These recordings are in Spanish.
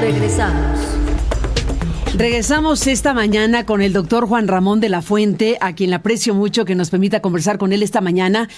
Regresamos. Regresamos esta mañana con el doctor Juan Ramón de la Fuente, a quien le aprecio mucho que nos permita conversar con él esta mañana.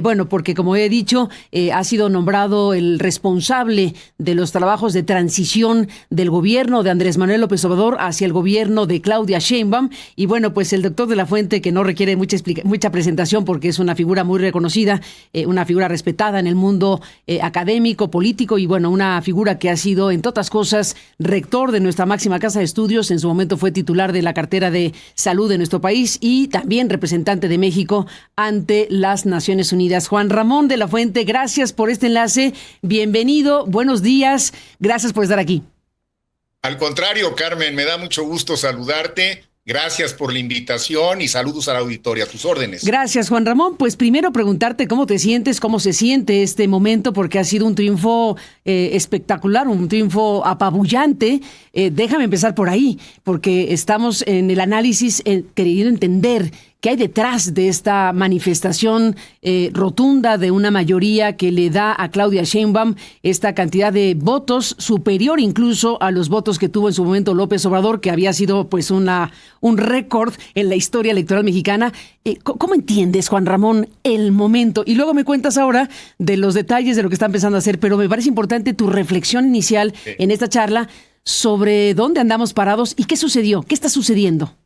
Bueno, porque como he dicho, ha sido nombrado el responsable de los trabajos de transición del gobierno de Andrés Manuel López Obrador hacia el gobierno de Claudia Sheinbaum. Y bueno, pues el doctor de la Fuente, que no requiere mucha presentación porque es una figura muy reconocida, una figura respetada en el mundo académico, político y bueno, una figura que ha sido, entre otras cosas, rector de nuestra máxima casa de estudios. En su momento fue titular de la cartera de salud de nuestro país y también representante de México ante las Naciones Unidas. Juan Ramón de la Fuente, gracias por este enlace. Bienvenido, buenos días. Gracias por estar aquí. Al contrario, Carmen, me da mucho gusto saludarte. Gracias por la invitación y saludos a la auditoría, a tus órdenes. Gracias, Juan Ramón. Pues primero preguntarte cómo te sientes, cómo se siente este momento, porque ha sido un triunfo espectacular, un triunfo apabullante. Déjame empezar por ahí, porque estamos en el análisis queriendo entender qué hay detrás de esta manifestación rotunda de una mayoría que le da a Claudia Sheinbaum esta cantidad de votos, superior incluso a los votos que tuvo en su momento López Obrador, que había sido pues un récord en la historia electoral mexicana. ¿Cómo entiendes, Juan Ramón, el momento? Y luego me cuentas ahora de los detalles de lo que están empezando a hacer, pero me parece importante tu reflexión inicial en esta charla sobre dónde andamos parados y qué sucedió, qué está sucediendo.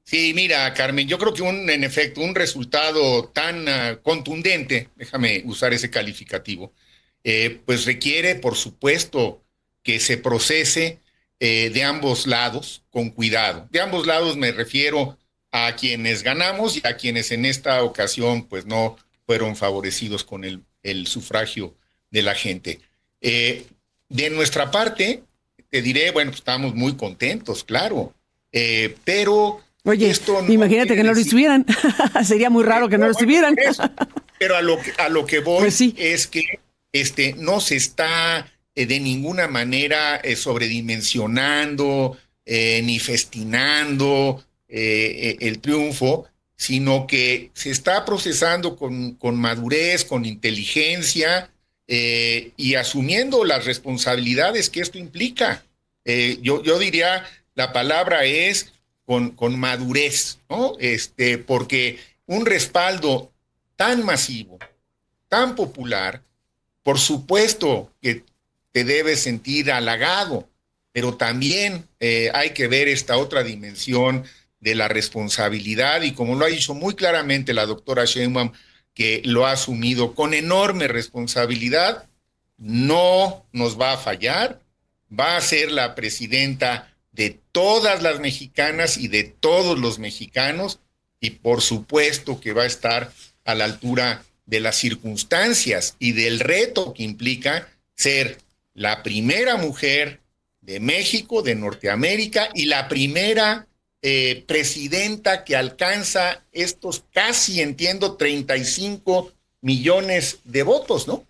Sí, mira, Carmen, yo creo que en efecto, un resultado tan contundente, déjame usar ese calificativo, pues requiere, por supuesto, que se procese de ambos lados con cuidado. De ambos lados me refiero a quienes ganamos y a quienes en esta ocasión pues no fueron favorecidos con el sufragio de la gente. De nuestra parte, te diré, bueno, pues estamos muy contentos, claro, pero... Oye, no imagínate que no lo estuvieran. Sería muy raro que no lo estuvieran. Pero a lo que voy pues sí. Es que no se está de ninguna manera sobredimensionando ni festinando el triunfo, sino que se está procesando con madurez, con inteligencia y asumiendo las responsabilidades que esto implica. Yo diría, la palabra es... Con madurez, ¿no? Porque un respaldo tan masivo, tan popular, por supuesto que te debes sentir halagado, pero también hay que ver esta otra dimensión de la responsabilidad y como lo ha dicho muy claramente la doctora Sheinbaum, que lo ha asumido con enorme responsabilidad, no nos va a fallar, va a ser la presidenta de todas las mexicanas y de todos los mexicanos, y por supuesto que va a estar a la altura de las circunstancias y del reto que implica ser la primera mujer de México, de Norteamérica, y la primera presidenta que alcanza estos casi, entiendo, 35 millones de votos, ¿no?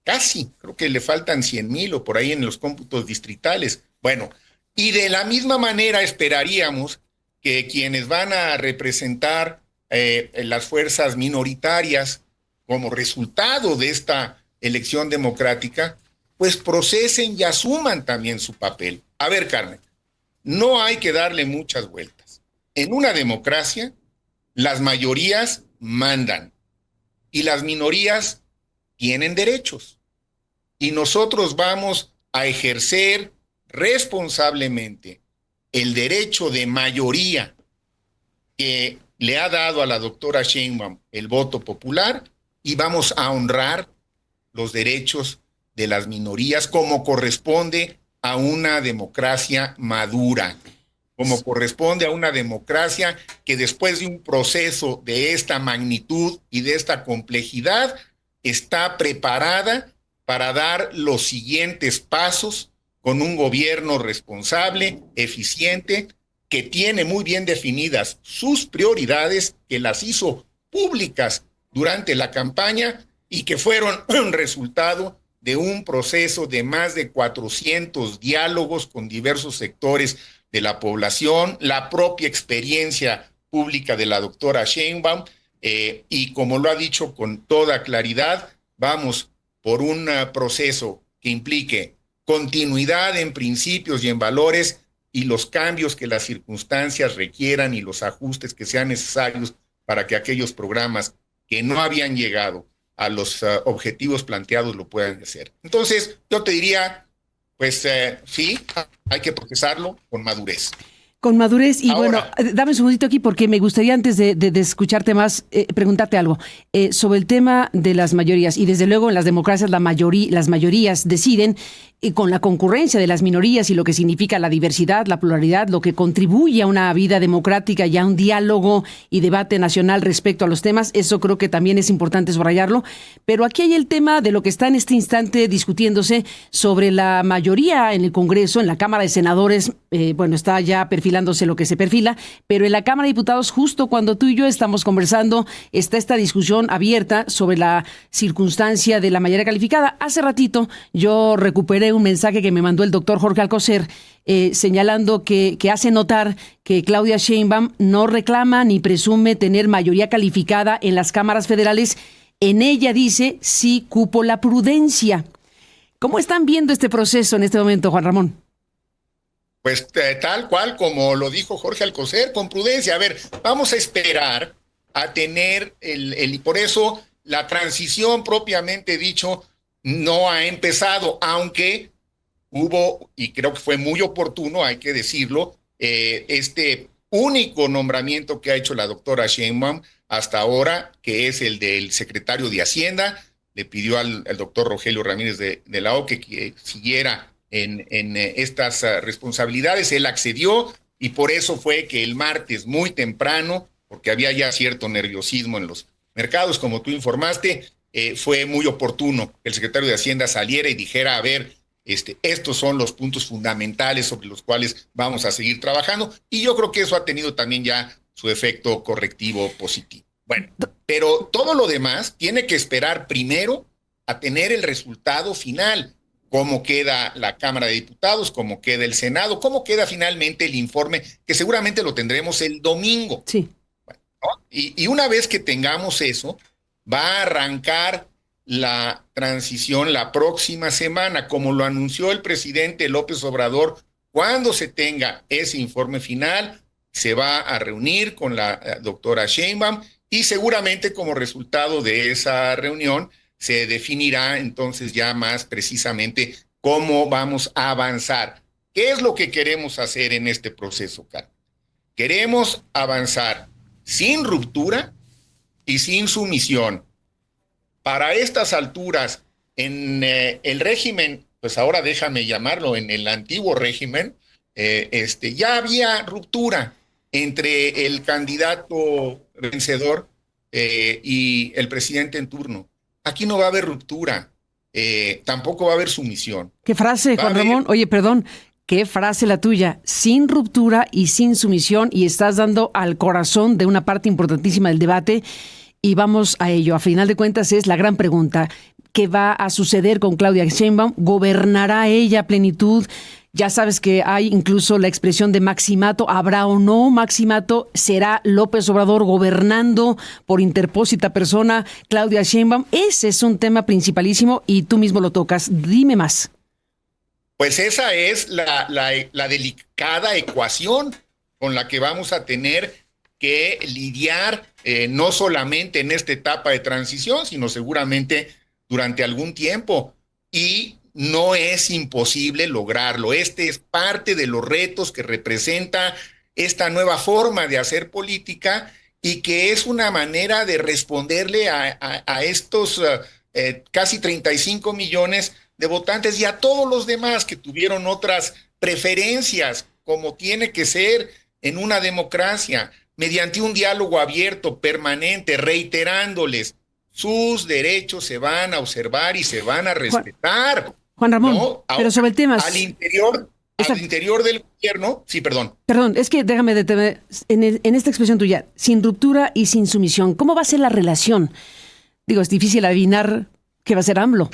Casi, creo que le faltan 100,000 o por ahí en los cómputos distritales. Bueno, y de la misma manera esperaríamos que quienes van a representar las fuerzas minoritarias como resultado de esta elección democrática, pues procesen y asuman también su papel. A ver, Carmen, no hay que darle muchas vueltas. En una democracia, las mayorías mandan y las minorías tienen derechos. Y nosotros vamos a ejercer responsablemente el derecho de mayoría que le ha dado a la doctora Sheinbaum el voto popular y vamos a honrar los derechos de las minorías como corresponde a una democracia madura, como corresponde a una democracia que después de un proceso de esta magnitud y de esta complejidad está preparada para dar los siguientes pasos con un gobierno responsable, eficiente, que tiene muy bien definidas sus prioridades, que las hizo públicas durante la campaña y que fueron resultado de un proceso de más de 400 diálogos con diversos sectores de la población, la propia experiencia pública de la doctora Sheinbaum, y como lo ha dicho con toda claridad, vamos por un proceso que implique continuidad en principios y en valores y los cambios que las circunstancias requieran y los ajustes que sean necesarios para que aquellos programas que no habían llegado a los objetivos planteados lo puedan hacer. Entonces, yo te diría, pues sí, hay que procesarlo con madurez. Con madurez. Y Ahora, bueno, dame un segundito aquí porque me gustaría antes de escucharte más, preguntarte algo sobre el tema de las mayorías. Y desde luego en las democracias las mayorías deciden con la concurrencia de las minorías y lo que significa la diversidad, la pluralidad, lo que contribuye a una vida democrática y a un diálogo y debate nacional respecto a los temas. Eso creo que también es importante subrayarlo. Pero aquí hay el tema de lo que está en este instante discutiéndose sobre la mayoría en el Congreso, en la Cámara de Senadores. Bueno, está ya perfilándose lo que se perfila, pero en la Cámara de Diputados, justo cuando tú y yo estamos conversando, está esta discusión abierta sobre la circunstancia de la mayoría calificada. Hace ratito yo recuperé un mensaje que me mandó el doctor Jorge Alcocer, señalando que hace notar que Claudia Sheinbaum no reclama ni presume tener mayoría calificada en las cámaras federales. En ella dice, sí cupo la prudencia. ¿Cómo están viendo este proceso en este momento, Juan Ramón? pues tal cual como lo dijo Jorge Alcocer, con prudencia. A ver, vamos a esperar a tener y por eso la transición propiamente dicho no ha empezado, aunque hubo, y creo que fue muy oportuno, hay que decirlo, este único nombramiento que ha hecho la doctora Sheinbaum hasta ahora, que es el del secretario de Hacienda. Le pidió al doctor Rogelio Ramírez de la O que siguiera en estas responsabilidades. Él accedió y por eso fue que el martes muy temprano, porque había ya cierto nerviosismo en los mercados, como tú informaste, fue muy oportuno que el secretario de Hacienda saliera y dijera, a ver, estos son los puntos fundamentales sobre los cuales vamos a seguir trabajando, y yo creo que eso ha tenido también ya su efecto correctivo positivo. Bueno, pero todo lo demás tiene que esperar primero a tener el resultado final, cómo queda la Cámara de Diputados, cómo queda el Senado, cómo queda finalmente el informe, que seguramente lo tendremos el domingo. Sí. Bueno, ¿no? Y una vez que tengamos eso, va a arrancar la transición la próxima semana, como lo anunció el presidente López Obrador. Cuando se tenga ese informe final, se va a reunir con la doctora Sheinbaum y seguramente como resultado de esa reunión se definirá entonces ya más precisamente cómo vamos a avanzar. ¿Qué es lo que queremos hacer en este proceso, Carlos? Queremos avanzar sin ruptura y sin sumisión. Para estas alturas, en el régimen, pues ahora déjame llamarlo, en el antiguo régimen, ya había ruptura entre el candidato vencedor y el presidente en turno. Aquí no va a haber ruptura, tampoco va a haber sumisión. ¿Qué frase, Juan Ramón? Oye, perdón, qué frase la tuya, sin ruptura y sin sumisión, y estás dando al corazón de una parte importantísima del debate. Y vamos a ello. A final de cuentas es la gran pregunta. ¿Qué va a suceder con Claudia Sheinbaum? ¿Gobernará ella a plenitud? Ya sabes que hay incluso la expresión de maximato. ¿Habrá o no maximato? ¿Será López Obrador gobernando por interpósita persona Claudia Sheinbaum? Ese es un tema principalísimo y tú mismo lo tocas. Dime más. Pues esa es la delicada ecuación con la que vamos a tener que lidiar no solamente en esta etapa de transición, sino seguramente durante algún tiempo. Y no es imposible lograrlo. Este es parte de los retos que representa esta nueva forma de hacer política y que es una manera de responderle a estos casi 35 millones de votantes y a todos los demás que tuvieron otras preferencias, como tiene que ser en una democracia, mediante un diálogo abierto, permanente, reiterándoles sus derechos se van a observar y se van a respetar. Juan Ramón, ¿no? pero sobre el tema... Al interior del gobierno, sí, perdón. Perdón, es que déjame detener en esta expresión tuya, sin ruptura y sin sumisión. ¿Cómo va a ser la relación? Digo, es difícil adivinar qué va a ser AMLO,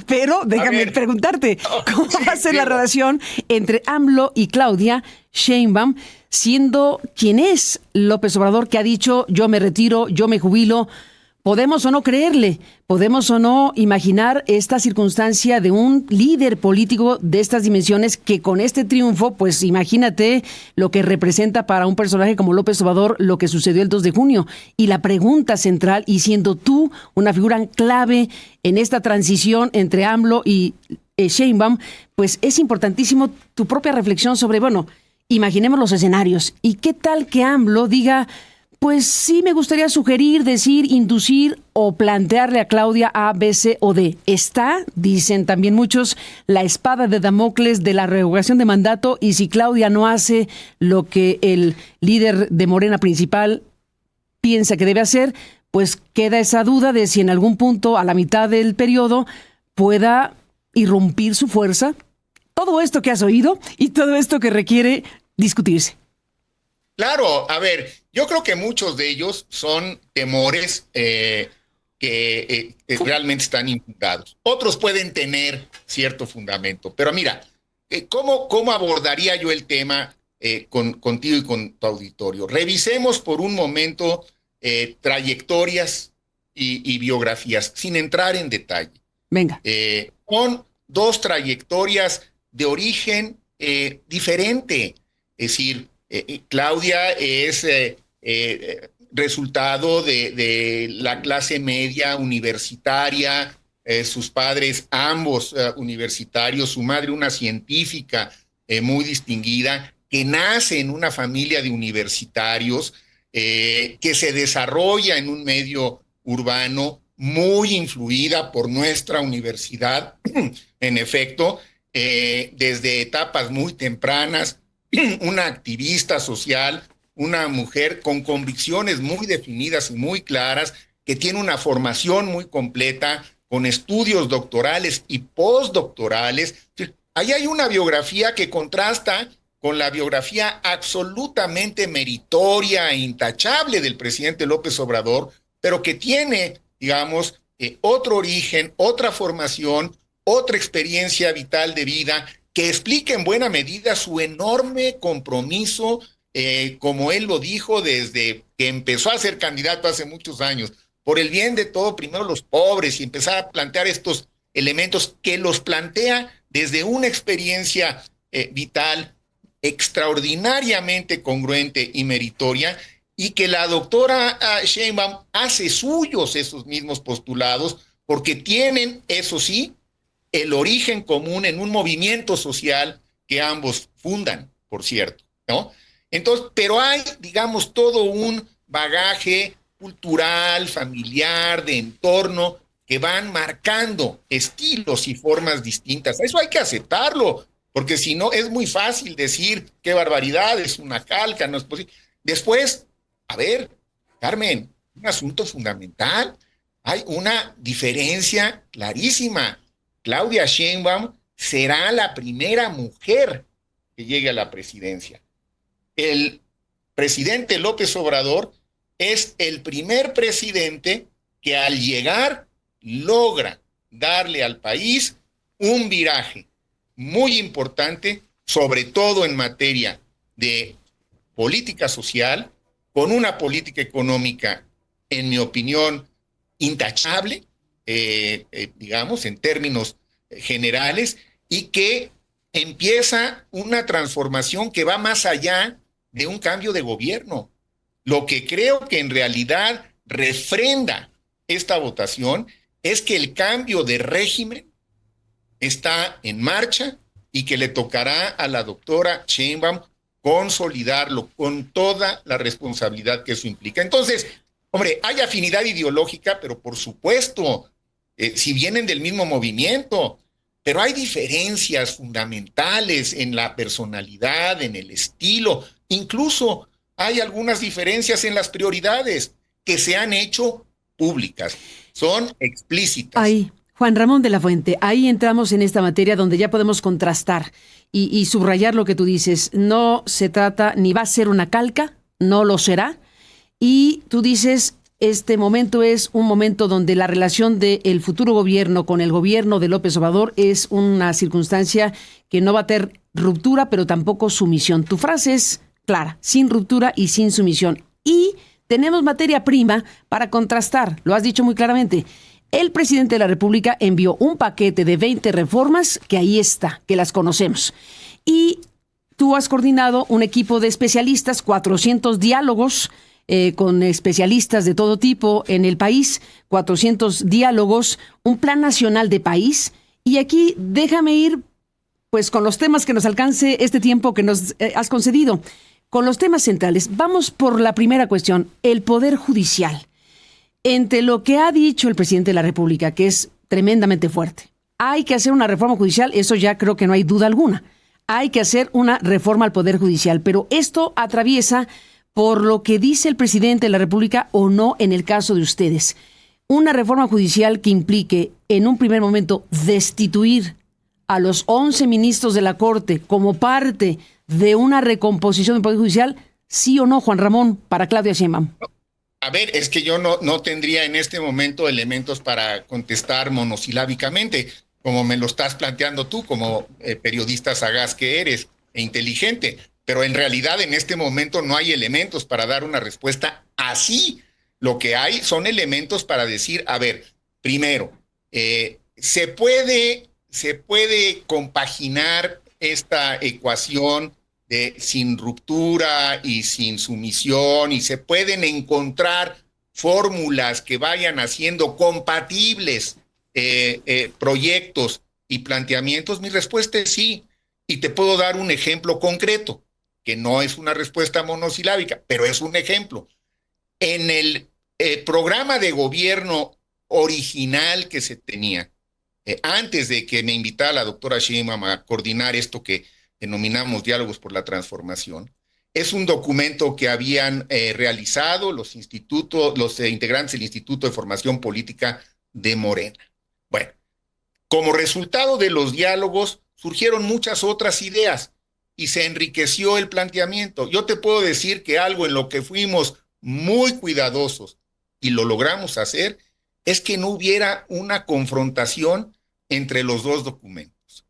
pero déjame preguntarte, ¿cómo va a ser la relación entre AMLO y Claudia Sheinbaum, siendo quien es López Obrador, que ha dicho, yo me retiro, yo me jubilo, podemos o no creerle, podemos o no imaginar esta circunstancia de un líder político de estas dimensiones que con este triunfo, pues imagínate lo que representa para un personaje como López Obrador lo que sucedió el 2 de junio. Y la pregunta central, y siendo tú una figura clave en esta transición entre AMLO y Sheinbaum, pues es importantísimo tu propia reflexión sobre, bueno, imaginemos los escenarios. ¿Y qué tal que AMLO diga, pues sí me gustaría sugerir, decir, inducir o plantearle a Claudia A, B, C o D? Está, dicen también muchos, la espada de Damocles de la revocación de mandato, y si Claudia no hace lo que el líder de Morena principal piensa que debe hacer, pues queda esa duda de si en algún punto a la mitad del periodo pueda irrumpir su fuerza. Todo esto que has oído y todo esto que requiere discutirse. Claro, a ver, yo creo que muchos de ellos son temores que realmente están infundados. Otros pueden tener cierto fundamento, pero mira, ¿cómo abordaría yo el tema contigo y con tu auditorio? Revisemos por un momento trayectorias y biografías, sin entrar en detalle. Venga. Son dos trayectorias de origen diferente, es decir, Claudia es resultado de la clase media universitaria, sus padres ambos universitarios, su madre una científica muy distinguida, que nace en una familia de universitarios, que se desarrolla en un medio urbano muy influida por nuestra universidad, en efecto, desde etapas muy tempranas, una activista social, una mujer con convicciones muy definidas y muy claras, que tiene una formación muy completa, con estudios doctorales y postdoctorales. Ahí hay una biografía que contrasta con la biografía absolutamente meritoria e intachable del presidente López Obrador, pero que tiene, digamos, otro origen, otra formación, otra experiencia vital de vida, que explica en buena medida su enorme compromiso, como él lo dijo desde que empezó a ser candidato hace muchos años, por el bien de todo, primero los pobres, y empezar a plantear estos elementos que los plantea desde una experiencia vital extraordinariamente congruente y meritoria, y que la doctora Sheinbaum hace suyos esos mismos postulados, porque tienen, eso sí, el origen común en un movimiento social que ambos fundan, por cierto, ¿no? Entonces, pero hay, digamos, todo un bagaje cultural, familiar, de entorno, que van marcando estilos y formas distintas. Eso hay que aceptarlo, porque si no, es muy fácil decir qué barbaridad, es una calca, no es posible. Después, a ver, Carmen, un asunto fundamental, hay una diferencia clarísima. Claudia Sheinbaum será la primera mujer que llegue a la presidencia. El presidente López Obrador es el primer presidente que al llegar logra darle al país un viraje muy importante, sobre todo en materia de política social, con una política económica, en mi opinión, intachable, digamos, en términos generales, y que empieza una transformación que va más allá de un cambio de gobierno. Lo que creo que en realidad refrenda esta votación es que el cambio de régimen está en marcha y que le tocará a la doctora Sheinbaum consolidarlo con toda la responsabilidad que eso implica. Entonces, hombre, hay afinidad ideológica, pero por supuesto, si vienen del mismo movimiento, pero hay diferencias fundamentales en la personalidad, en el estilo, incluso hay algunas diferencias en las prioridades que se han hecho públicas, son explícitas. Ahí, Juan Ramón de la Fuente, ahí entramos en esta materia donde ya podemos contrastar y subrayar lo que tú dices. No se trata ni va a ser una calca, no lo será. Y tú dices, este momento es un momento donde la relación del futuro gobierno con el gobierno de López Obrador es una circunstancia que no va a tener ruptura, pero tampoco sumisión. Tu frase es clara, sin ruptura y sin sumisión. Y tenemos materia prima para contrastar, lo has dicho muy claramente. El presidente de la República envió un paquete de 20 reformas que ahí está, que las conocemos. Y tú has coordinado un equipo de especialistas, 400 diálogos con especialistas de todo tipo en el país, 400 diálogos, un plan nacional de país. Y aquí déjame ir pues con los temas que nos alcance este tiempo que nos has concedido. Con los temas centrales, vamos por la primera cuestión, el Poder Judicial. Entre lo que ha dicho el presidente de la República, que es tremendamente fuerte, hay que hacer una reforma judicial, eso ya creo que no hay duda alguna. Hay que hacer una reforma al Poder Judicial, pero esto atraviesa por lo que dice el presidente de la República o no en el caso de ustedes. Una reforma judicial que implique en un primer momento destituir a los 11 ministros de la Corte como parte de una recomposición del Poder Judicial, ¿sí o no, Juan Ramón, para Claudia Sheinbaum? A ver, es que yo no tendría en este momento elementos para contestar monosilábicamente, como me lo estás planteando tú, como periodista sagaz que eres e inteligente, pero en realidad en este momento no hay elementos para dar una respuesta así. Lo que hay son elementos para decir, a ver, primero, se puede compaginar esta ecuación sin ruptura y sin sumisión, y se pueden encontrar fórmulas que vayan haciendo compatibles proyectos y planteamientos. Mi respuesta es sí, y te puedo dar un ejemplo concreto, que no es una respuesta monosilábica, pero es un ejemplo. En el programa de gobierno original que se tenía, antes de que me invitara la doctora Sheinbaum a coordinar esto que denominamos Diálogos por la Transformación, es un documento que habían realizado los integrantes del Instituto de Formación Política de Morena. Bueno, como resultado de los diálogos surgieron muchas otras ideas y se enriqueció el planteamiento. Yo te puedo decir que algo en lo que fuimos muy cuidadosos y lo logramos hacer es que no hubiera una confrontación entre los dos documentos.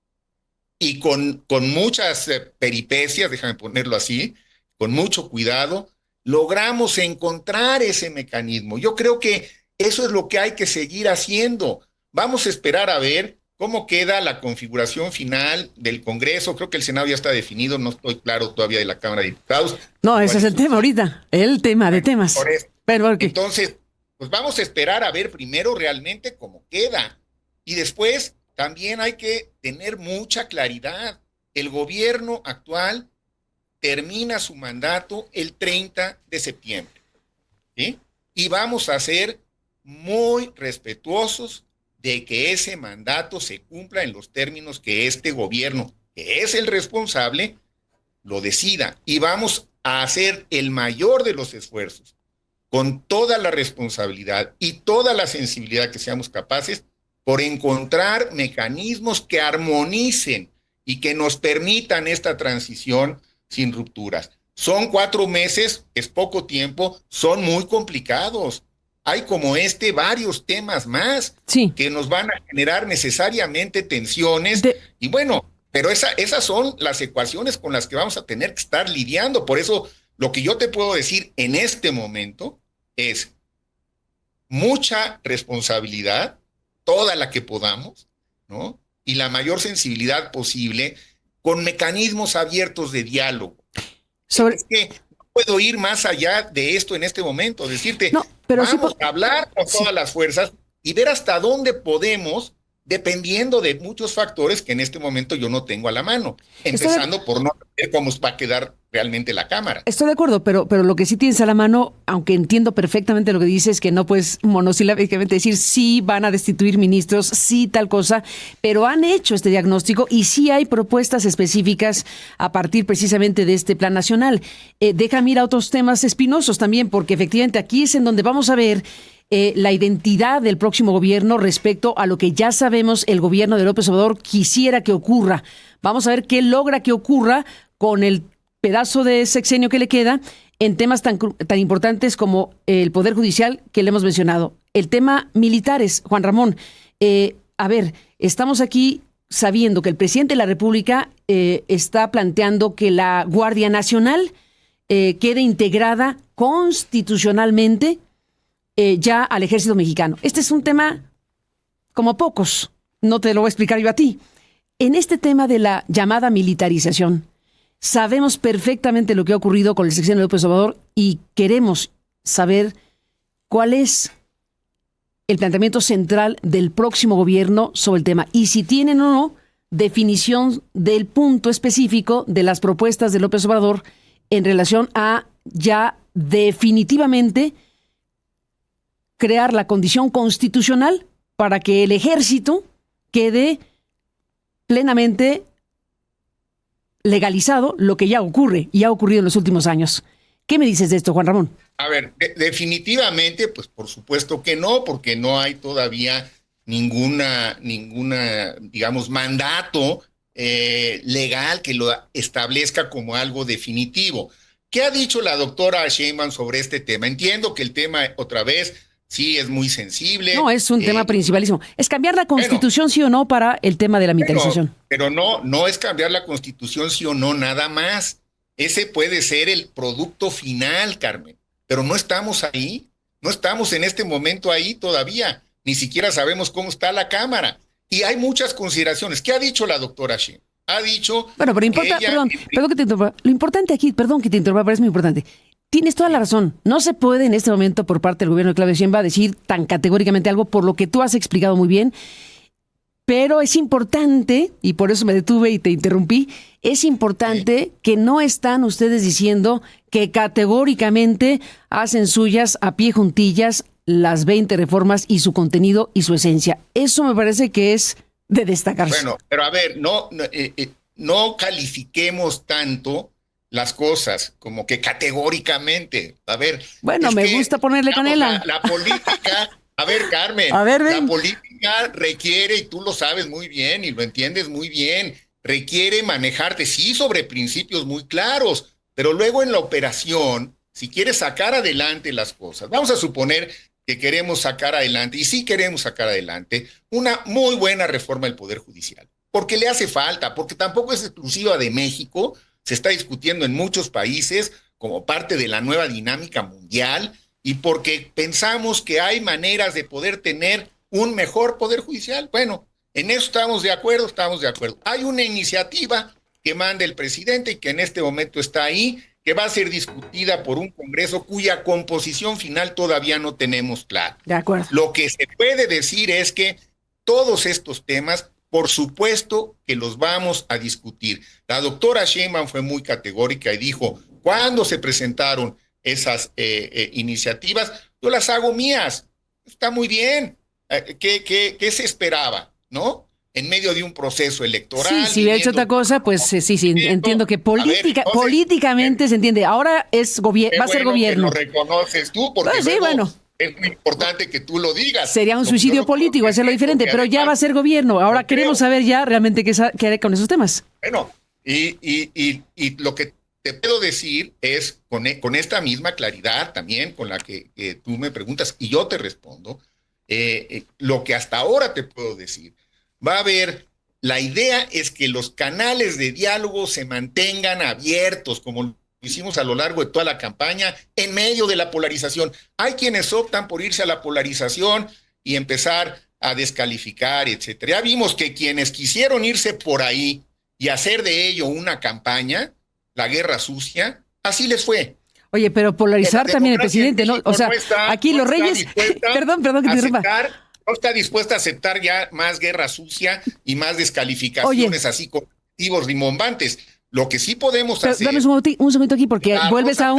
Y con muchas peripecias, déjame ponerlo así, con mucho cuidado, logramos encontrar ese mecanismo. Yo creo que eso es lo que hay que seguir haciendo. Vamos a esperar a ver cómo queda la configuración final del Congreso. Creo que el Senado ya está definido, no estoy claro todavía de la Cámara de Diputados. No, ese es el tema ahorita, el tema de temas. Por eso. Pero, okay. Entonces, pues vamos a esperar a ver primero realmente cómo queda. Y después también hay que tener mucha claridad. El gobierno actual termina su mandato el 30 de septiembre. ¿Sí? Y vamos a ser muy respetuosos de que ese mandato se cumpla en los términos que este gobierno, que es el responsable, lo decida. Y vamos a hacer el mayor de los esfuerzos, con toda la responsabilidad y toda la sensibilidad que seamos capaces, por encontrar mecanismos que armonicen y que nos permitan esta transición sin rupturas. Son 4 meses, es poco tiempo, son muy complicados. Hay como varios temas más que nos van a generar necesariamente tensiones. Y bueno, pero esas son las ecuaciones con las que vamos a tener que estar lidiando. Por eso lo que yo te puedo decir en este momento es mucha responsabilidad, toda la que podamos, ¿no? Y la mayor sensibilidad posible, con mecanismos abiertos de diálogo. Es que no puedo ir más allá de esto en este momento, decirte, no, pero vamos a hablar con todas las fuerzas y ver hasta dónde podemos, dependiendo de muchos factores que en este momento yo no tengo a la mano, empezando por no saber cómo va a quedar realmente la Cámara. Estoy de acuerdo, pero lo que sí tienes a la mano, aunque entiendo perfectamente lo que dices, que no puedes monosilábicamente decir sí van a destituir ministros, sí tal cosa, pero han hecho este diagnóstico y sí hay propuestas específicas a partir precisamente de este plan nacional. Déjame ir a otros temas espinosos también, porque efectivamente aquí es en donde vamos a ver la identidad del próximo gobierno respecto a lo que ya sabemos el gobierno de López Obrador quisiera que ocurra. Vamos a ver qué logra que ocurra con el pedazo de sexenio que le queda en temas tan importantes como el Poder Judicial que le hemos mencionado. El tema militares, Juan Ramón. A ver, estamos aquí sabiendo que el presidente de la República está planteando que la Guardia Nacional quede integrada constitucionalmente ya al ejército mexicano. Este es un tema como pocos, no te lo voy a explicar yo a ti. En este tema de la llamada militarización, sabemos perfectamente lo que ha ocurrido con el sexenio de López Obrador y queremos saber cuál es el planteamiento central del próximo gobierno sobre el tema y si tienen o no definición del punto específico de las propuestas de López Obrador en relación a ya definitivamente crear la condición constitucional para que el ejército quede plenamente legalizado, lo que ya ocurre y ha ocurrido en los últimos años. ¿Qué me dices de esto, Juan Ramón? A ver, definitivamente, pues por supuesto que no, porque no hay todavía ninguna, digamos, mandato legal que lo establezca como algo definitivo. ¿Qué ha dicho la doctora Sheinbaum sobre este tema? Entiendo que el tema, otra vez, sí es muy sensible. No, es un tema principalísimo. ¿Es cambiar la Constitución, sí o no, para el tema de la militarización? Pero no es cambiar la Constitución, sí o no, nada más. Ese puede ser el producto final, Carmen. Pero no estamos ahí. No estamos en este momento ahí todavía. Ni siquiera sabemos cómo está la Cámara. Y hay muchas consideraciones. ¿Qué ha dicho la doctora Sheinbaum? Ha dicho... Bueno, pero importa, perdón que te interrumpa. Lo importante aquí, perdón que te interrumpa, pero es muy importante. Tienes toda la razón. No se puede en este momento por parte del gobierno de Claudia Sheinbaum decir tan categóricamente algo por lo que tú has explicado muy bien. Pero es importante, y por eso me detuve y te interrumpí, es importante que no están ustedes diciendo que categóricamente hacen suyas a pie juntillas las 20 reformas y su contenido y su esencia. Eso me parece que es de destacarse. Bueno, pero a ver, no califiquemos tanto las cosas como que categóricamente. A ver. Bueno, me gusta ponerle canela. La política... A ver, Carmen, la política requiere, y tú lo sabes muy bien y lo entiendes muy bien, requiere manejarte, sí, sobre principios muy claros, pero luego en la operación, si quieres sacar adelante las cosas, vamos a suponer que queremos sacar adelante, y sí queremos sacar adelante, una muy buena reforma del Poder Judicial, porque le hace falta, porque tampoco es exclusiva de México, se está discutiendo en muchos países como parte de la nueva dinámica mundial, y porque pensamos que hay maneras de poder tener un mejor Poder Judicial. Bueno, en eso estamos de acuerdo. Hay una iniciativa que manda el presidente y que en este momento está ahí, que va a ser discutida por un Congreso cuya composición final todavía no tenemos clara. De acuerdo. Lo que se puede decir es que todos estos temas, por supuesto que los vamos a discutir. La doctora Sheinbaum fue muy categórica y dijo, cuando se presentaron esas iniciativas, yo las hago mías. Está muy bien. ¿Qué se esperaba, no? En medio de un proceso electoral. Sí, si hubiera hecho otra cosa, pues sí, entiendo que políticamente se entiende. Ahora va a ser gobierno. Que lo reconoces tú, porque sí, bueno. Es muy importante que tú lo digas. Sería un suicidio político, hacerlo diferente, pero ya va a ser gobierno. Ahora queremos saber ya realmente qué haré con esos temas. Bueno, y lo que te puedo decir es, con esta misma claridad también con la que tú me preguntas y yo te respondo, lo que hasta ahora te puedo decir, va a haber, la idea es que los canales de diálogo se mantengan abiertos, como lo hicimos a lo largo de toda la campaña, en medio de la polarización. Hay quienes optan por irse a la polarización y empezar a descalificar, etcétera. Ya vimos que quienes quisieron irse por ahí y hacer de ello una campaña, la guerra sucia, así les fue. Oye, pero polarizar también el presidente, ¿no? O sea, aquí los reyes... Perdón que te interrumpa. No está dispuesta a aceptar ya más guerra sucia y más descalificaciones así colectivos rimbombantes. Lo que sí podemos hacer... Dame un segundito aquí porque vuelves a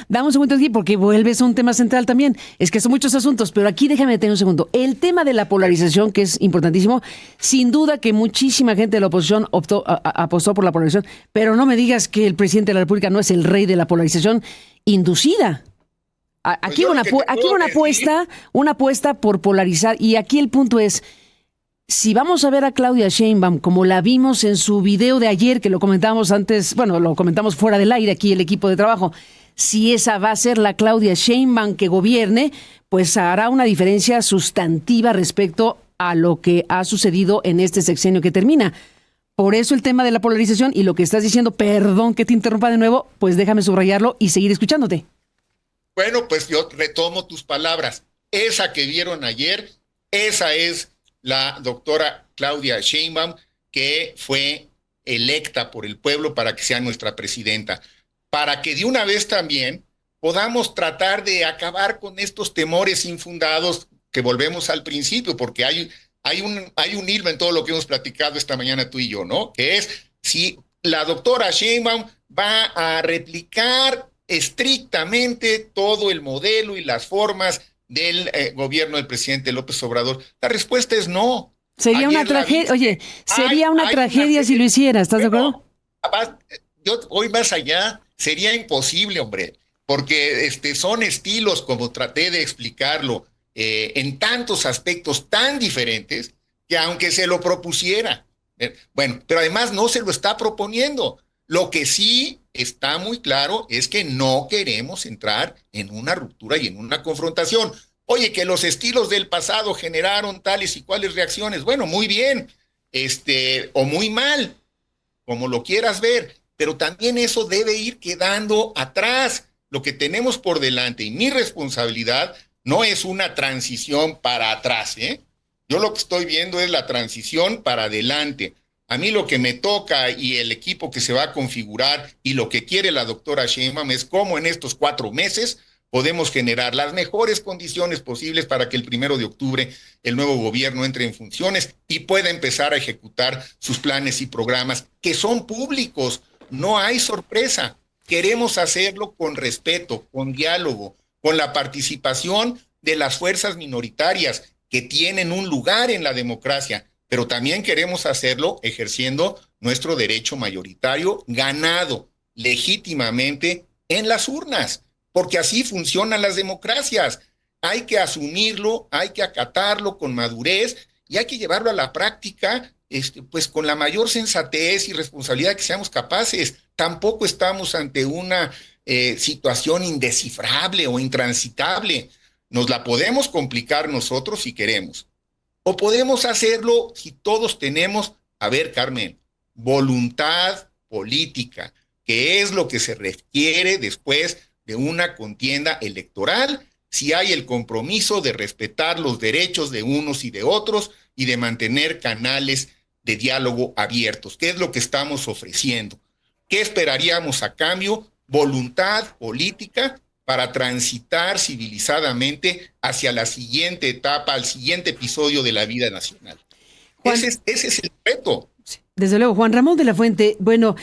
dame un segundito aquí porque vuelves a un tema central también. Es que son muchos asuntos, pero aquí déjame detener un segundo. El tema de la polarización, que es importantísimo, sin duda que muchísima gente de la oposición apostó por la polarización, pero no me digas que el presidente de la República no es el rey de la polarización inducida. Aquí una apuesta por polarizar, y aquí el punto es... Si vamos a ver a Claudia Sheinbaum como la vimos en su video de ayer, que lo comentábamos antes, bueno, lo comentamos fuera del aire aquí el equipo de trabajo, si esa va a ser la Claudia Sheinbaum que gobierne, pues hará una diferencia sustantiva respecto a lo que ha sucedido en este sexenio que termina. Por eso el tema de la polarización y lo que estás diciendo, perdón que te interrumpa de nuevo, pues déjame subrayarlo y seguir escuchándote. Bueno, pues yo retomo tus palabras. Esa que vieron ayer, esa es la doctora Claudia Sheinbaum, que fue electa por el pueblo para que sea nuestra presidenta, para que de una vez también podamos tratar de acabar con estos temores infundados que volvemos al principio, porque hay un hilo en todo lo que hemos platicado esta mañana tú y yo, ¿no? Que es si la doctora Sheinbaum va a replicar estrictamente todo el modelo y las formas del gobierno del presidente López Obrador. La respuesta es no. Sería una tragedia, oye, sería una tragedia si lo hiciera, ¿estás de acuerdo? Yo voy más allá, sería imposible, hombre, porque son estilos, como traté de explicarlo, en tantos aspectos tan diferentes, que aunque se lo propusiera, bueno, pero además no se lo está proponiendo. Lo que sí está muy claro es que no queremos entrar en una ruptura y en una confrontación. Oye, que los estilos del pasado generaron tales y cuales reacciones. Bueno, muy bien, o muy mal, como lo quieras ver, pero también eso debe ir quedando atrás. Lo que tenemos por delante y mi responsabilidad no es una transición para atrás, ¿eh? Yo lo que estoy viendo es la transición para adelante. A mí lo que me toca y el equipo que se va a configurar y lo que quiere la doctora Sheinbaum es cómo en estos 4 meses podemos generar las mejores condiciones posibles para que el 1 de octubre el nuevo gobierno entre en funciones y pueda empezar a ejecutar sus planes y programas que son públicos. No hay sorpresa. Queremos hacerlo con respeto, con diálogo, con la participación de las fuerzas minoritarias que tienen un lugar en la democracia, pero también queremos hacerlo ejerciendo nuestro derecho mayoritario ganado legítimamente en las urnas, porque así funcionan las democracias. Hay que asumirlo, hay que acatarlo con madurez y hay que llevarlo a la práctica pues con la mayor sensatez y responsabilidad que seamos capaces. Tampoco estamos ante una situación indescifrable o intransitable. Nos la podemos complicar nosotros si queremos. O podemos hacerlo si todos tenemos, a ver, Carmen, voluntad política, que es lo que se requiere después de una contienda electoral, si hay el compromiso de respetar los derechos de unos y de otros y de mantener canales de diálogo abiertos, que es lo que estamos ofreciendo. ¿Qué esperaríamos a cambio? Voluntad política para transitar civilizadamente hacia la siguiente etapa, al siguiente episodio de la vida nacional. Ese es el reto. Desde luego, Juan Ramón de la Fuente, bueno,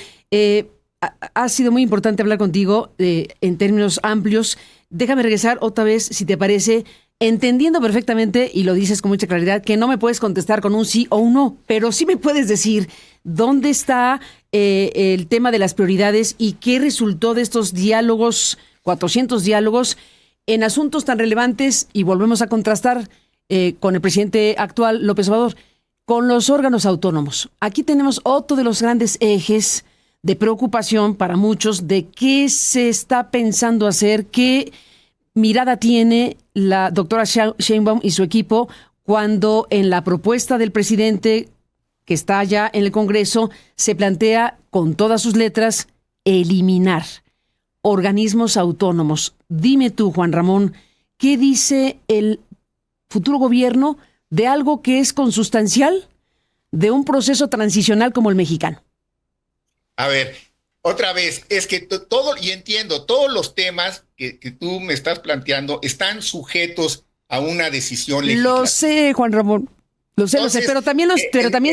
ha sido muy importante hablar contigo en términos amplios. Déjame regresar otra vez, si te parece, entendiendo perfectamente, y lo dices con mucha claridad, que no me puedes contestar con un sí o un no, pero sí me puedes decir dónde está el tema de las prioridades y qué resultó de estos diálogos, 400 diálogos, en asuntos tan relevantes, y volvemos a contrastar con el presidente actual, López Obrador, con los órganos autónomos. Aquí tenemos otro de los grandes ejes de preocupación para muchos de qué se está pensando hacer, qué mirada tiene la doctora Sheinbaum y su equipo cuando en la propuesta del presidente que está allá en el Congreso se plantea con todas sus letras eliminar organismos autónomos. Dime tú, Juan Ramón, ¿qué dice el futuro gobierno de algo que es consustancial de un proceso transicional como el mexicano? A ver, otra vez, es que todo, y entiendo, todos los temas que tú me estás planteando están sujetos a una decisión legislativa. Lo sé, Juan Ramón, lo sé, pero también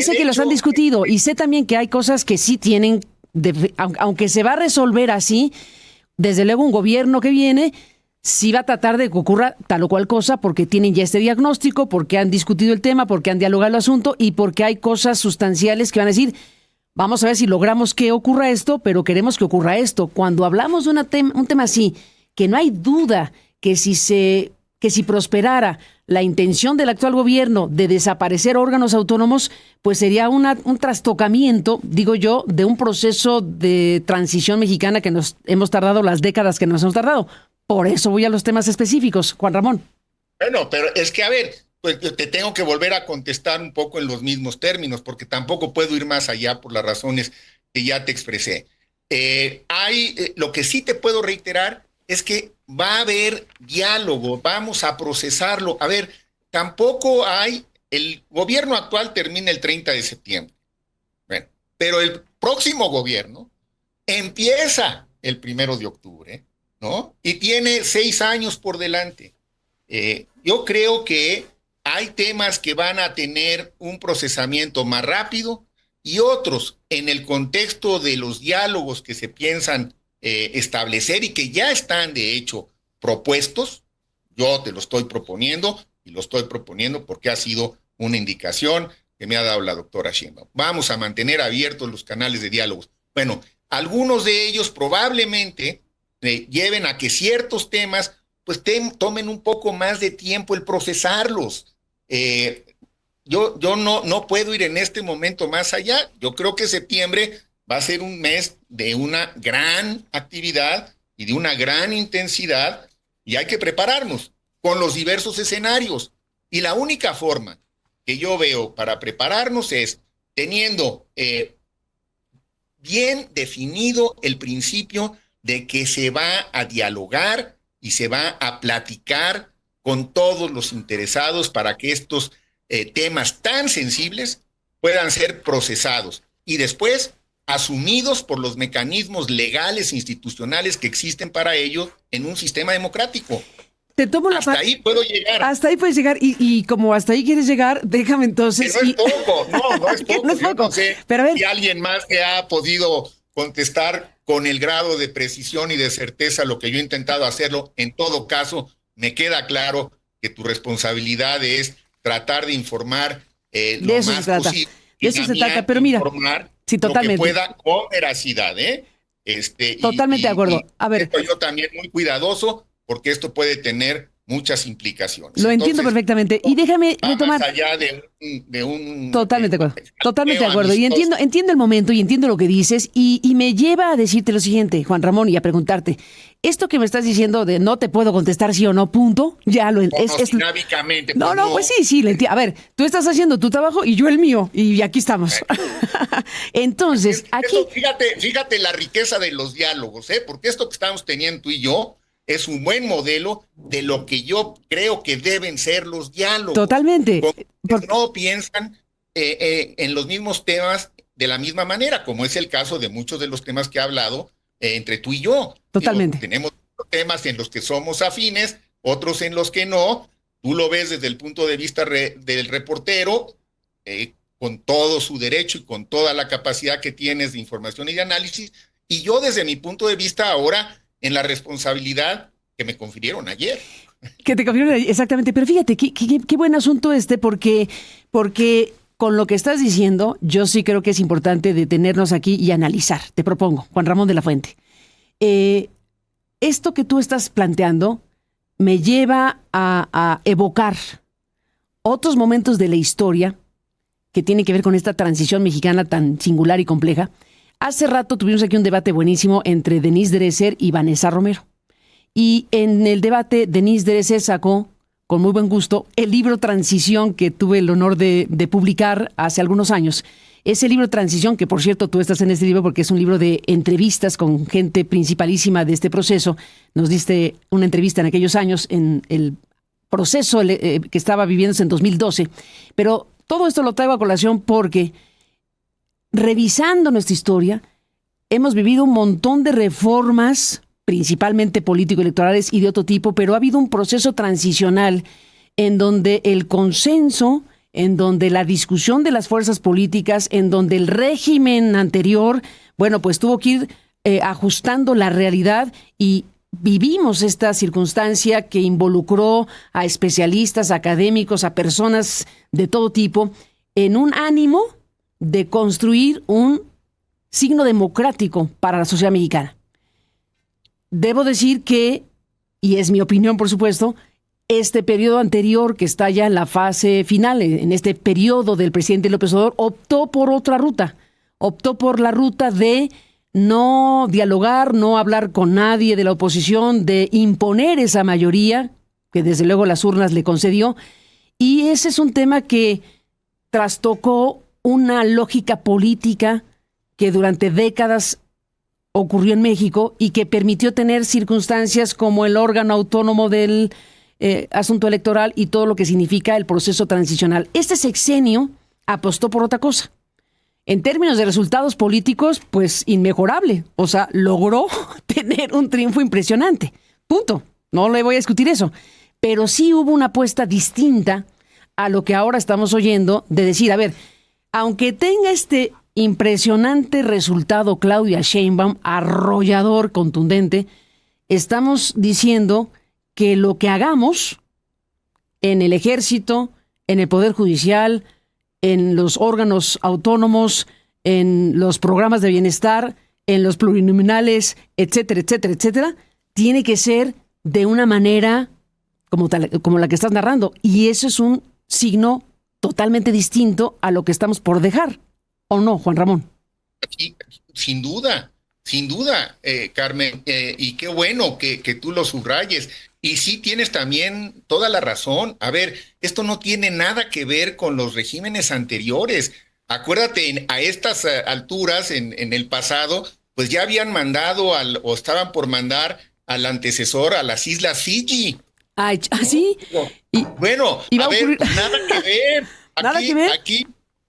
sé que los han discutido y sé también que hay cosas que sí tienen, aunque se va a resolver así, desde luego un gobierno que viene sí va a tratar de que ocurra tal o cual cosa porque tienen ya este diagnóstico, porque han discutido el tema, porque han dialogado el asunto y porque hay cosas sustanciales que van a decir, vamos a ver si logramos que ocurra esto, pero queremos que ocurra esto. Cuando hablamos de un tema así, que no hay duda que si prosperara la intención del actual gobierno de desaparecer órganos autónomos, pues sería un trastocamiento, digo yo, de un proceso de transición mexicana que nos hemos tardado las décadas que nos hemos tardado. Por eso voy a los temas específicos, Juan Ramón. Bueno, pero es que, a ver, pues te tengo que volver a contestar un poco en los mismos términos, porque tampoco puedo ir más allá por las razones que ya te expresé. Lo que sí te puedo reiterar es que va a haber diálogo, vamos a procesarlo. A ver, tampoco el gobierno actual termina el 30 de septiembre. Bueno, pero el próximo gobierno empieza el 1 de octubre, ¿no? Y tiene 6 años por delante. Yo creo que hay temas que van a tener un procesamiento más rápido y otros en el contexto de los diálogos que se piensan establecer y que ya están de hecho propuestos. Yo te lo estoy proponiendo y lo estoy proponiendo porque ha sido una indicación que me ha dado la doctora Sheinbaum. Vamos a mantener abiertos los canales de diálogos. Bueno, algunos de ellos probablemente lleven a que ciertos temas pues tomen un poco más de tiempo el procesarlos. Yo no puedo ir en este momento más allá. Yo creo que septiembre va a ser un mes de una gran actividad y de una gran intensidad y hay que prepararnos con los diversos escenarios. Y la única forma que yo veo para prepararnos es teniendo bien definido el principio de que se va a dialogar y se va a platicar con todos los interesados para que estos temas tan sensibles puedan ser procesados y después asumidos por los mecanismos legales e institucionales que existen para ello en un sistema democrático. Te tomo hasta ahí puedo llegar. Hasta ahí puedes llegar y como hasta ahí quieres llegar, déjame entonces. Pero no es poco, no es poco. No es poco. No sé pero a ver, si alguien más te ha podido contestar con el grado de precisión y de certeza lo que yo he intentado hacerlo. En todo caso, me queda claro que tu responsabilidad es tratar de informar lo más posible. De eso se trata, pero mira, sí, totalmente. Lo que pueda con veracidad, Totalmente de acuerdo. A ver, estoy yo también muy cuidadoso porque esto puede tener muchas implicaciones. Lo entiendo perfectamente. Y déjame retomar. Más allá de un totalmente de acuerdo. Totalmente de acuerdo. Y entiendo el momento y entiendo lo que dices. Y me lleva a decirte lo siguiente, Juan Ramón, y a preguntarte. Esto que me estás diciendo de no te puedo contestar sí o no, punto, ya lo es. Sinávicamente. No, pues sí, a ver, tú estás haciendo tu trabajo y yo el mío, y aquí estamos. Entonces, aquí. Fíjate la riqueza de los diálogos, porque esto que estamos teniendo tú y yo es un buen modelo de lo que yo creo que deben ser los diálogos. Totalmente. No piensan en los mismos temas de la misma manera, como es el caso de muchos de los temas que he hablado entre tú y yo. Totalmente. Tenemos temas en los que somos afines, otros en los que no. Tú lo ves desde el punto de vista del reportero, con todo su derecho y con toda la capacidad que tienes de información y de análisis, y yo desde mi punto de vista ahora en la responsabilidad que me confirieron ayer. Que te confirieron ayer, exactamente. Pero fíjate, qué buen asunto porque con lo que estás diciendo, yo sí creo que es importante detenernos aquí y analizar. Te propongo, Juan Ramón de la Fuente. Esto que tú estás planteando me lleva a evocar otros momentos de la historia que tienen que ver con esta transición mexicana tan singular y compleja. Hace rato tuvimos aquí un debate buenísimo entre Denise Dresser y Vanessa Romero. Y en el debate, Denise Dresser sacó, con muy buen gusto, el libro Transición que tuve el honor de publicar hace algunos años. Ese libro Transición, que por cierto tú estás en este libro porque es un libro de entrevistas con gente principalísima de este proceso. Nos diste una entrevista en aquellos años en el proceso que estaba viviéndose en 2012. Pero todo esto lo traigo a colación porque revisando nuestra historia, hemos vivido un montón de reformas, principalmente político-electorales y de otro tipo, pero ha habido un proceso transicional en donde el consenso, en donde la discusión de las fuerzas políticas, en donde el régimen anterior, pues tuvo que ir ajustando la realidad y vivimos esta circunstancia que involucró a especialistas, académicos, a personas de todo tipo, en un ánimo de construir un signo democrático para la sociedad mexicana. Debo decir que, y es mi opinión por supuesto, este periodo anterior que está ya en la fase final, en este periodo del presidente López Obrador, optó por otra ruta. Optó por la ruta de no dialogar, no hablar con nadie de la oposición, de imponer esa mayoría que desde luego las urnas le concedió. Y ese es un tema que trastocó una lógica política que durante décadas ocurrió en México y que permitió tener circunstancias como el órgano autónomo del asunto electoral y todo lo que significa el proceso transicional. Este sexenio apostó por otra cosa. En términos de resultados políticos, pues inmejorable. O sea, logró tener un triunfo impresionante. Punto. No le voy a discutir eso. Pero sí hubo una apuesta distinta a lo que ahora estamos oyendo de decir, a ver, aunque tenga este impresionante resultado Claudia Sheinbaum, arrollador, contundente, estamos diciendo que lo que hagamos en el ejército, en el Poder Judicial, en los órganos autónomos, en los programas de bienestar, en los plurinominales, etcétera, etcétera, etcétera, tiene que ser de una manera como la que estás narrando. Y eso es un signo totalmente distinto a lo que estamos por dejar. ¿O no, Juan Ramón? Y, sin duda, Carmen, y qué bueno que tú lo subrayes. Y sí tienes también toda la razón. A ver, esto no tiene nada que ver con los regímenes anteriores. Acuérdate, a estas alturas, en el pasado, pues ya habían mandado o estaban por mandar al antecesor a las Islas Fiji. Ay, ¿sí? Bueno, a ver, nada que ver. ¿Nada que ver? Aquí,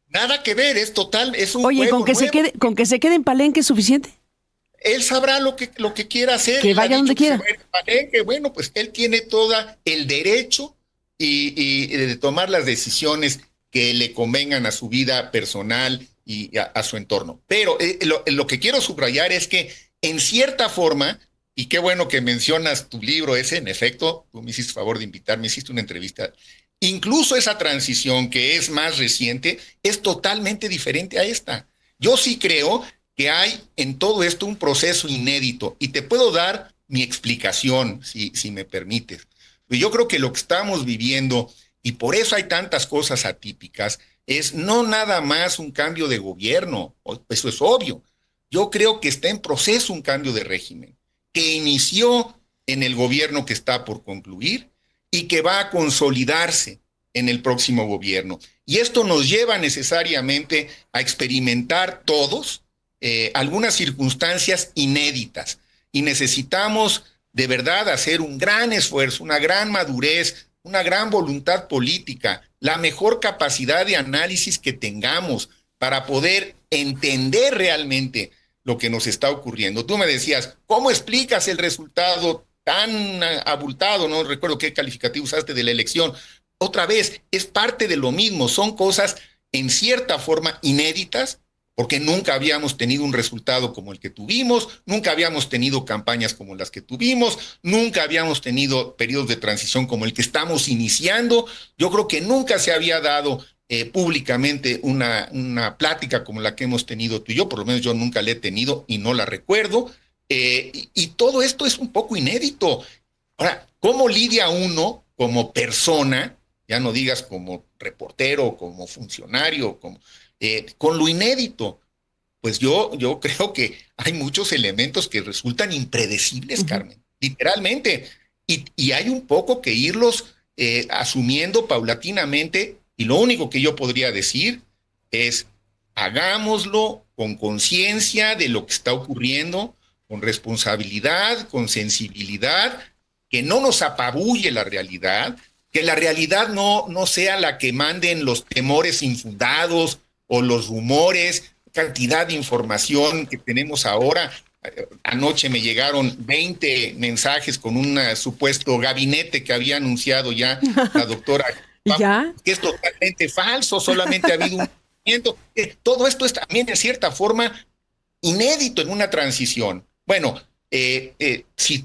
nada que ver, es total, es un Oye, juego con que nuevo. con que se quede en Palenque es suficiente. Él sabrá lo que quiera hacer. Que Él ha vaya dicho donde que se quiera. va a ir a Palenque. Bueno, pues él tiene todo el derecho y de tomar las decisiones que le convengan a su vida personal y a su entorno. Pero lo que quiero subrayar es que en cierta forma, y qué bueno que mencionas tu libro ese, en efecto, tú me hiciste favor de invitarme, hiciste una entrevista. Incluso esa transición que es más reciente es totalmente diferente a esta. Yo sí creo que hay en todo esto un proceso inédito y te puedo dar mi explicación, si me permites. Yo creo que lo que estamos viviendo, y por eso hay tantas cosas atípicas, es no nada más un cambio de gobierno, eso es obvio. Yo creo que está en proceso un cambio de régimen, que inició en el gobierno que está por concluir y que va a consolidarse en el próximo gobierno. Y esto nos lleva necesariamente a experimentar todos algunas circunstancias inéditas y necesitamos de verdad hacer un gran esfuerzo, una gran madurez, una gran voluntad política, la mejor capacidad de análisis que tengamos para poder entender realmente lo que nos está ocurriendo. Tú me decías, ¿cómo explicas el resultado tan abultado? No recuerdo qué calificativo usaste de la elección. Otra vez, es parte de lo mismo, son cosas en cierta forma inéditas, porque nunca habíamos tenido un resultado como el que tuvimos, nunca habíamos tenido campañas como las que tuvimos, nunca habíamos tenido periodos de transición como el que estamos iniciando. Yo creo que nunca se había dado públicamente una plática como la que hemos tenido tú y yo, por lo menos yo nunca la he tenido y no la recuerdo, y todo esto es un poco inédito. Ahora, ¿cómo lidia uno como persona, ya no digas como reportero, como funcionario, con lo inédito? Pues yo creo que hay muchos elementos que resultan impredecibles, Carmen, literalmente, y hay un poco que irlos asumiendo paulatinamente, y lo único que yo podría decir es, hagámoslo con conciencia de lo que está ocurriendo, con responsabilidad, con sensibilidad, que no nos apabulle la realidad, que la realidad no sea la que manden los temores infundados o los rumores, cantidad de información que tenemos ahora. Anoche me llegaron 20 mensajes con un supuesto gabinete que había anunciado ya la doctora, ¿Ya? que es totalmente falso, solamente ha habido un movimiento. Todo esto es también de cierta forma inédito en una transición. Bueno, si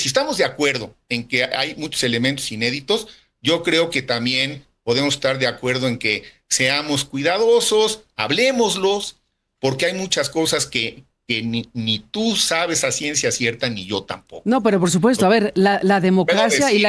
estamos de acuerdo en que hay muchos elementos inéditos, yo creo que también podemos estar de acuerdo en que seamos cuidadosos, hablemoslos, porque hay muchas cosas que ni tú sabes a ciencia cierta, ni yo tampoco. No, pero por supuesto, a ver, la democracia y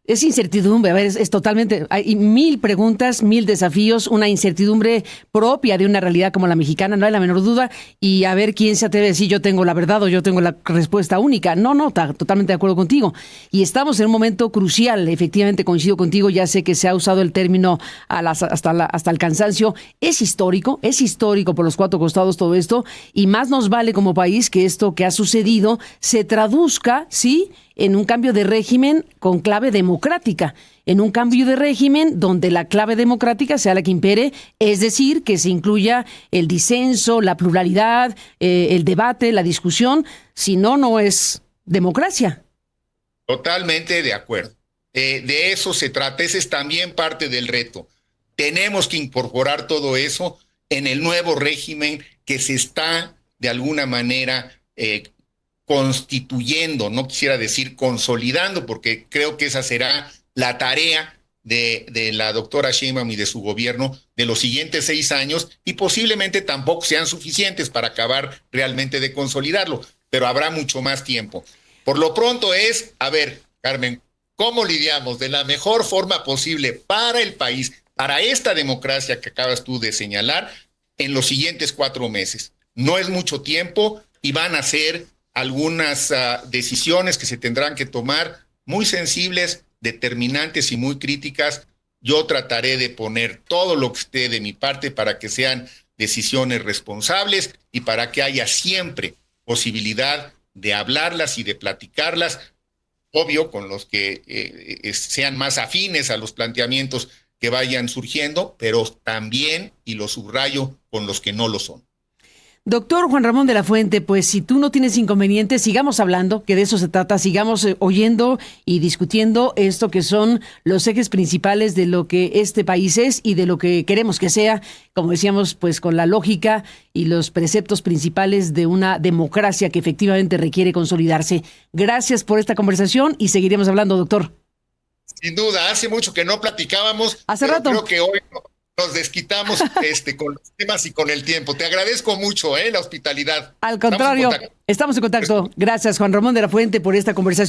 Es incertidumbre, a ver, es totalmente, hay mil preguntas, mil desafíos, una incertidumbre propia de una realidad como la mexicana, no hay la menor duda, y a ver quién se atreve a decir yo tengo la verdad o yo tengo la respuesta única. No, totalmente de acuerdo contigo. Y estamos en un momento crucial, efectivamente coincido contigo, ya sé que se ha usado el término hasta el cansancio, es histórico por los cuatro costados todo esto, y más nos vale como país que esto que ha sucedido se traduzca, ¿sí?, en un cambio de régimen con clave democrática, en un cambio de régimen donde la clave democrática sea la que impere, es decir, que se incluya el disenso, la pluralidad, el debate, la discusión, si no, no es democracia. Totalmente de acuerdo. De eso se trata, ese es también parte del reto. Tenemos que incorporar todo eso en el nuevo régimen que se está de alguna manera constituyendo, no quisiera decir consolidando, porque creo que esa será la tarea de la doctora Sheinbaum y de su gobierno de los siguientes 6 años, y posiblemente tampoco sean suficientes para acabar realmente de consolidarlo, pero habrá mucho más tiempo. Por lo pronto es, a ver, Carmen, ¿cómo lidiamos de la mejor forma posible para el país, para esta democracia que acabas tú de señalar, en los siguientes 4 meses? No es mucho tiempo y van a ser algunas decisiones que se tendrán que tomar muy sensibles, determinantes y muy críticas. Yo trataré de poner todo lo que esté de mi parte para que sean decisiones responsables y para que haya siempre posibilidad de hablarlas y de platicarlas, obvio, con los que sean más afines a los planteamientos que vayan surgiendo, pero también, y lo subrayo, con los que no lo son. Doctor Juan Ramón de la Fuente, pues si tú no tienes inconvenientes, sigamos hablando, que de eso se trata, sigamos oyendo y discutiendo esto que son los ejes principales de lo que este país es y de lo que queremos que sea, como decíamos, pues con la lógica y los preceptos principales de una democracia que efectivamente requiere consolidarse. Gracias por esta conversación y seguiremos hablando, doctor. Sin duda, hace mucho que no platicábamos. Hace rato. Creo que hoy nos desquitamos con los temas y con el tiempo. Te agradezco mucho la hospitalidad. Al contrario, estamos en contacto. Gracias, Juan Ramón de la Fuente, por esta conversación.